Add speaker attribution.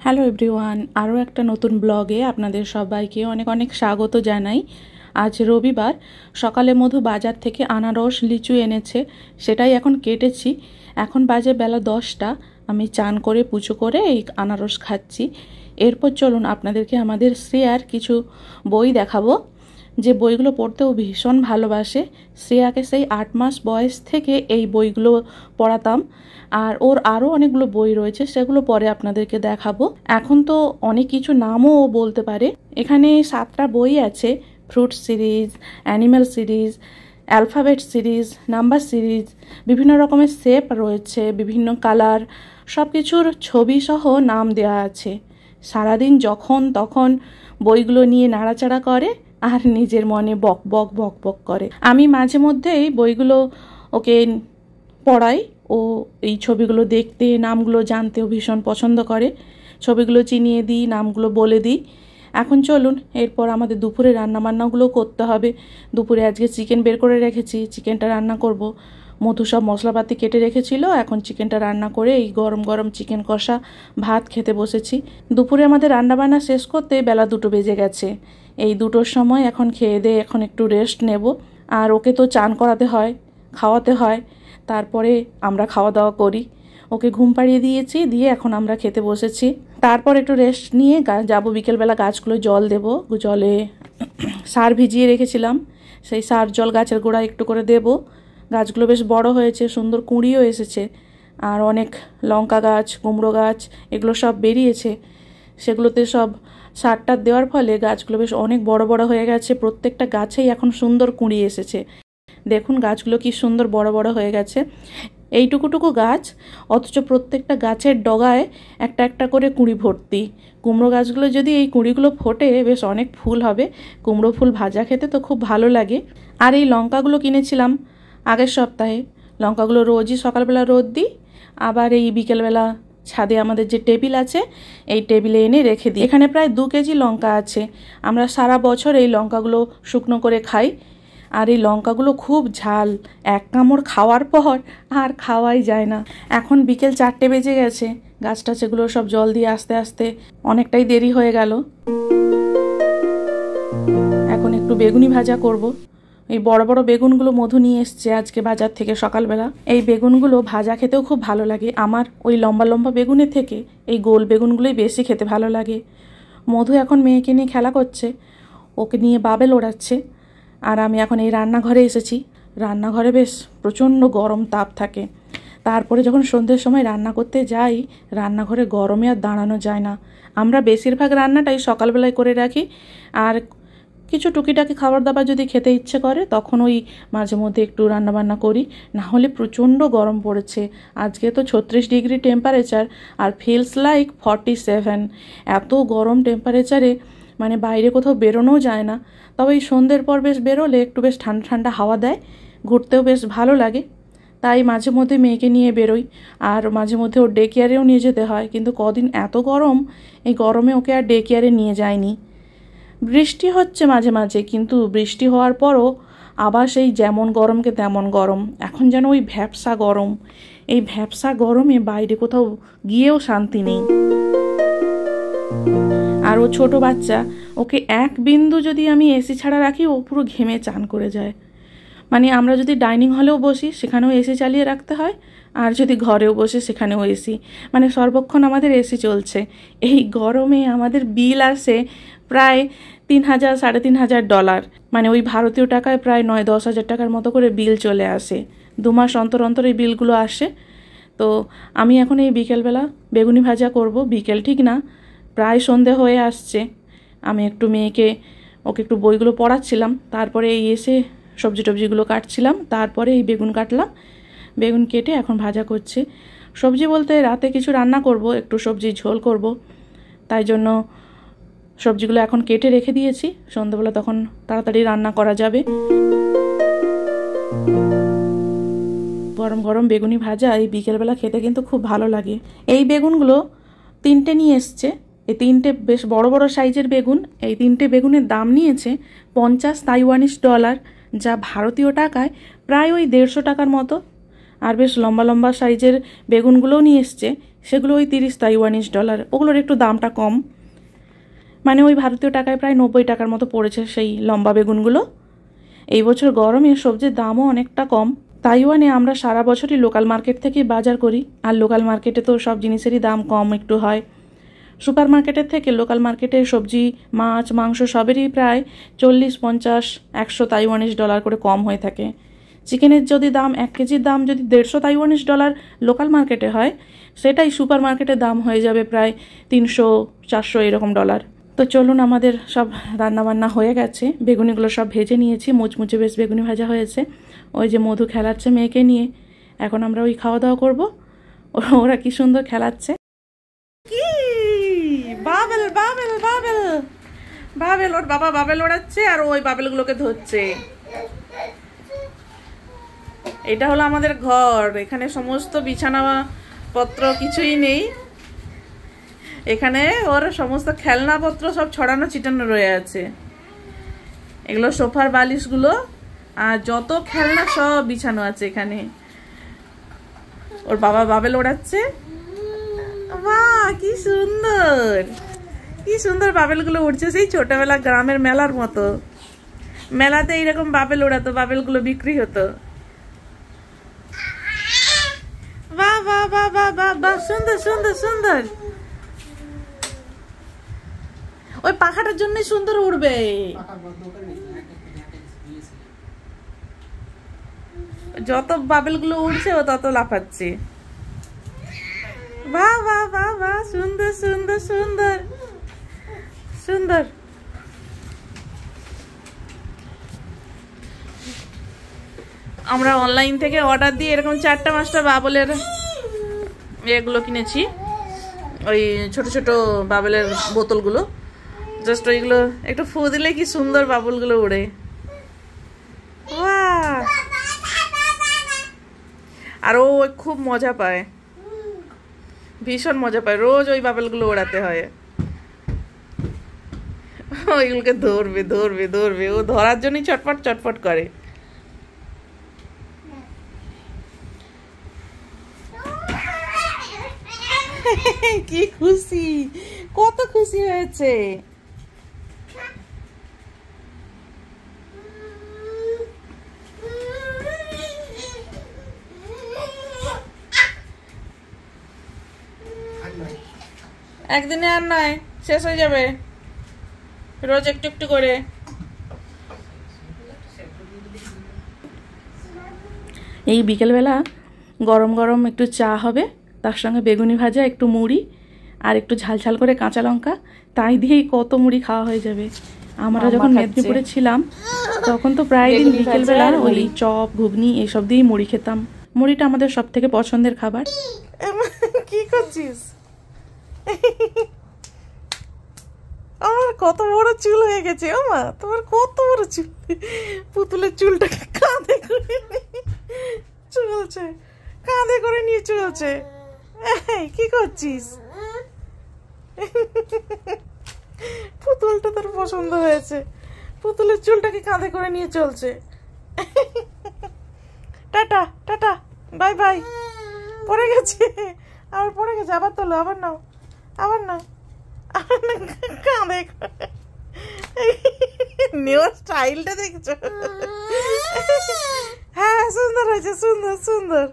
Speaker 1: Hello everyone, আরও একটা নতুন ব্লগে আপনাদের সবাইকে অনেক অনেক স্বাগত জানাই। আজ রবিবার, সকালে মধু বাজার থেকে আনারস লিচু এনেছে, সেটাই এখন কেটেছি। এখন বাজে বেলা 10টা। আমি চান করে পুজো করে এই আনারস খাচ্ছি। এরপর চলুন আপনাদেরকে আমাদের শ্রেয়ার কিছু বই দেখাবো, যে বইগুলো পড়তেও ভীষণ ভালোবাসে। শ্রেয়াকে সেই 8 মাস বয়স থেকে এই বইগুলো পড়াতাম, আর ওর আরও অনেকগুলো বই রয়েছে, সেগুলো পরে আপনাদেরকে দেখাবো। এখন তো অনেক কিছু নামও ও বলতে পারে। এখানে 7টা বই আছে: fruit series, animal series, alphabet series, number series, বিভিন্ন রকমের শেপ রয়েছে, বিভিন্ন কালার, সব কিছুর ছবি সহ নাম দেওয়া আছে। সারাদিন যখন তখন বইগুলো নিয়ে নাড়াচাড়া করে আর নিজের মনে বক বক বক বক করে। আমি মাঝে মধ্যেই বইগুলো ওকে পড়াই। ও এই ছবিগুলো দেখতে, নামগুলো জানতেও ভীষণ পছন্দ করে। ছবিগুলো চিনিয়ে দিই, নামগুলো বলে দিই। এখন চলুন, এরপর আমাদের দুপুরে রান্নাবান্নাগুলো করতে হবে। দুপুরে আজকে চিকেন বের করে রেখেছি, চিকেনটা রান্না করব। মধু সব মশলাপাতি কেটে রেখেছিল, এখন চিকেনটা রান্না করে এই গরম গরম চিকেন কষা ভাত খেতে বসেছি। দুপুরে আমাদের রান্নাবান্না শেষ করতে বেলা 2টো বেজে গেছে। এই 2টোর সময় এখন খেয়ে দিয়ে এখন একটু রেস্ট নেব। আর ওকে তো চান করাতে হয়, খাওয়াতে হয়, তারপরে আমরা খাওয়া দাওয়া করি। ওকে ঘুম পাড়িয়ে দিয়েছি, দিয়ে এখন আমরা খেতে বসেছি। তারপর একটু রেস্ট নিয়ে যাব বিকেলবেলা গাছগুলো জল দেব। জলে সার ভিজিয়ে রেখেছিলাম, সেই সার জল গাছের গোড়ায় একটু করে দেব। গাছগুলো বেশ বড় হয়েছে, সুন্দর কুঁড়িও এসেছে, আর অনেক লঙ্কা গাছ, কুমড়ো গাছ, এগুলো সব বেরিয়েছে। সেগুলোতে সব সারটা দেওয়ার ফলে গাছগুলো বেশ অনেক বড় বড় হয়ে গেছে। প্রত্যেকটা গাছেই এখন সুন্দর কুঁড়ি এসেছে। দেখুন গাছগুলো কি সুন্দর বড় বড় হয়ে গেছে। এইটুকুটুকু গাছ, অথচ প্রত্যেকটা গাছের ডগায় একটা একটা করে কুঁড়ি ভর্তি। কুমড়ো গাছগুলো যদি এই কুঁড়িগুলো ফোটে, বেশ অনেক ফুল হবে। কুমড়ো ফুল ভাজা খেতে তো খুব ভালো লাগে। আর এই লঙ্কাগুলো কিনেছিলাম আগের সপ্তাহে। লঙ্কাগুলো রোজই সকালবেলা রোদ দিই, আবার এই বিকেলবেলা ছাদে আমাদের যে টেবিল আছে, এই টেবিলে এনে রেখে দিই। এখানে প্রায় 2 কেজি লঙ্কা আছে। আমরা সারা বছর এই লঙ্কাগুলো শুকনো করে খাই। আর এই লঙ্কাগুলো খুব ঝাল, এক কামড় খাওয়ার পর আর খাওয়াই যায় না। এখন বিকেল 4টে বেজে গেছে। গাছটা সেগুলো সব জল দিয়ে আস্তে আস্তে অনেকটাই দেরি হয়ে গেল। এখন একটু বেগুনি ভাজা করব। এই বড় বড় বেগুনগুলো মধু নিয়ে এসছে আজকে বাজার থেকে সকালবেলা। এই বেগুনগুলো ভাজা খেতেও খুব ভালো লাগে। আমার ওই লম্বা লম্বা বেগুনের থেকে এই গোল বেগুনগুলোই বেশি খেতে ভালো লাগে। মধু এখন মেয়েকে নিয়ে খেলা করছে, ওকে নিয়ে বাবেল ওড়াচ্ছে। আর আমি এখন এই রান্নাঘরে এসেছি। রান্নাঘরে বেশ প্রচণ্ড গরম তাপ থাকে। তারপরে যখন সন্ধ্যের সময় রান্না করতে যাই, রান্নাঘরে গরমে আর দাঁড়ানো যায় না। আমরা বেশিরভাগ রান্নাটাই সকালবেলায় করে রাখি, আর কিছু টুকিটাকি খাবার দাবার যদি খেতে ইচ্ছে করে তখন ওই মাঝে মধ্যে একটু রান্নাবান্না করি। না হলে প্রচণ্ড গরম পড়েছে। আজকে তো 36 ডিগ্রি টেম্পারেচার, আর ফিলস লাইক 47। এত গরম টেম্পারেচারে মানে বাইরে কোথাও বেরোনোও যায় না। তবে এই সন্ধ্যের পর বেশ বেরোলে একটু বেশ ঠান্ডা ঠান্ডা হাওয়া দেয়, ঘুরতেও বেশ ভালো লাগে। তাই মাঝে মধ্যে মেয়েকে নিয়ে বেরোই, আর মাঝে মধ্যে ওর ডে কেয়ারেও নিয়ে যেতে হয়। কিন্তু কদিন এত গরম, এই গরমে ওকে আর ডে কেয়ারে নিয়ে যায়নি। বৃষ্টি হচ্ছে মাঝে মাঝে, কিন্তু বৃষ্টি হওয়ার পরও আবার সেই যেমন গরমকে তেমন গরম। এখন যেন ওই ভ্যাপসা গরম। এই ভ্যাপসা গরমে বাইরে কোথাও গিয়েও শান্তি নেই। আর ও ছোট বাচ্চা, ওকে এক বিন্দু যদি আমি এসি ছাড়া রাখি, ও পুরো ঘেমে চান করে যায়। মানে আমরা যদি ডাইনিং হলেও বসি, সেখানেও এসি চালিয়ে রাখতে হয়, আর যদি ঘরেও বসে সেখানেও এসি। মানে সর্বক্ষণ আমাদের এসি চলছে। এই গরমে আমাদের বিল আসে প্রায় $3,000 $3,500। মানে ওই ভারতীয় টাকায় প্রায় 9-10 হাজার টাকার মতো করে বিল চলে আসে। 2 মাস অন্তর অন্তর এই বিলগুলো আসে। তো আমি এখন এই বিকেলবেলা বেগুনি ভাজা করব। বিকেল ঠিক না, প্রায় সন্ধে হয়ে আসছে। আমি একটু ওকে একটু বইগুলো পড়াচ্ছিলাম, তারপরে এই এসে সবজি টবজিগুলো কাটছিলাম, তারপরে এই বেগুন কাটলাম। বেগুন কেটে এখন ভাজা করছি। সবজি বলতে রাতে কিছু রান্না করব, একটু সবজি ঝোল করব, তাই জন্য সবজিগুলো এখন কেটে রেখে দিয়েছি। সন্ধ্যাবেলা তখন তাড়াতাড়ি রান্না করা যাবে। গরম গরম বেগুনি ভাজা এই বিকেলবেলা খেতে কিন্তু খুব ভালো লাগে। এই বেগুনগুলো 3টে নিয়ে এসছে। এই 3টে বেশ বড় বড় সাইজের বেগুন। এই 3টে বেগুনের দাম নিয়েছে $50 তাইওয়ানিজ, যা ভারতীয় টাকায় প্রায় ওই 150 টাকার মতো। আর বেশ লম্বা লম্বা সাইজের বেগুনগুলোও নিয়ে এসছে, সেগুলো ওই 30 তাইওয়ানিজ ডলার, ওগুলোর একটু দামটা কম, মানে ওই ভারতীয় টাকায় প্রায় 90 টাকার মতো পড়েছে সেই লম্বা বেগুনগুলো। এই বছর গরমে সবজির দামও অনেকটা কম। তাইওয়ানে আমরা সারা বছরই লোকাল মার্কেট থেকে বাজার করি, আর লোকাল মার্কেটে তো সব জিনিসেরই দাম কম একটু হয়। সুপার মার্কেটের থেকে লোকাল মার্কেটে সবজি, মাছ, মাংস সবেরই প্রায় 40, 50, 100 তাইওয়ানিজ ডলার করে কম হয়ে থাকে। চিকেনের যদি দাম 1 কেজির দাম যদি 150 তাইওয়ানিজ ডলার লোকাল মার্কেটে হয়, সেটাই সুপার মার্কেটের দাম হয়ে যাবে প্রায় 300, 400 এরকম ডলার। তো চলুন, আমাদের সব রান্নাবান্না হয়ে গেছে, বেগুনিগুলো সব ভেজে নিয়েছি, মুচমুচে বেশ বেগুনি ভাজা হয়েছে। ওই যে মধু খেলাচ্ছে মেয়েকে নিয়ে, এখন আমরা ওই খাওয়া দাওয়া করবো। ওরা কি সুন্দর খেলাচ্ছে, কি বাবেল বাবেল বাবেল বাবেল, ওর বাবা বাবেল ওড়াচ্ছে আর ওই বাবেলগুলোকে ধরছে। এটা হলো আমাদের ঘর, এখানে সমস্ত বিছানা পত্র কিছুই নেই, এখানে ওর সমস্ত খেলনাপত্র সব ছড়ানো ছিটানো রয়ে আছে। এগুলো সোফার বালিশগুলো আর যত খেলনা সব বিছানো আছে এখানে। ওর বাবা বাবেল ওড়াচ্ছে, বাহ কি সুন্দর, কি সুন্দর বাবেলগুলো উঠছে, সেই ছোটবেলা গ্রামের মেলার মতো। মেলাতে এইরকম বাবেল ওড়াতো, বাবেলগুলো বিক্রি হতো। বাহ বাহ বাহ বাহ বাহ বাহ, সুন্দর সুন্দর সুন্দর। ওই পাখাটার জন্যই সুন্দর উড়বে। যত বাবেলগুলো উড়ছে ও তত লাফাচ্ছে। বাহ বাহ বাহ বাহ, সুন্দর সুন্দর সুন্দর সুন্দর। আমরা অনলাইন থেকে অর্ডার দিয়ে এরকম 4-5টা বাবলের এগুলো কিনেছি, ওই ছোট ছোট বাবলের বোতলগুলো। জাস্ট ওইগুলো একটু ফু দিলে কি সুন্দর বাবলগুলো উড়ে। আর ও খুব মজা পায়, ভীষণ মজা পায়, রোজ ওই বাবলগুলো ওড়াতে হয়। ওইগুলোকে ধরবে ধরবে ধরবে, ও ধরার জন্যই চটপট চটপট করে। কি খুশি, কত খুশি হয়েছে। একদিনে আর নয়, শেষ হয়ে যাবে, রোজ একটু একটু করে। এই বিকেলবেলা গরম গরম একটু চা হবে, তার সঙ্গে বেগুনি ভাজা, একটু মুড়ি আর একটু ঝাল ঝাল করে কাঁচা লঙ্কা, তাই দিয়েই কত মুড়ি খাওয়া হয়ে যাবে। আমরা যখন মেদিনীপুরে ছিলাম তখন তো প্রায় দিন বিকেলবেলা ওই চপ, ঘুগনি এসব দিয়েই মুড়ি খেতাম। মুড়িটা আমাদের সব থেকে পছন্দের খাবার। কি করছিস? আমার কত বড় চুল হয়ে গেছে। ও মা, তোমার কত বড় চুল। পুতুলের চুলটাকে কাঁধে করে চলছে, কাঁধে করে নিয়ে চলছে। কি করছিস? পুতুলটা তোর পছন্দ হয়েছে, পুতুলের চুলটাকে কাঁধে করে নিয়ে চলছে। Tata tata, bye bye. পড়ে গেছে, আবার পড়ে গেছে, আবার তোলো, আবার নাও, আবার নাও, কাঁধে নেওয়ার স্টাইলটা দেখছো? হ্যাঁ সুন্দর হয়েছে, সুন্দর সুন্দর।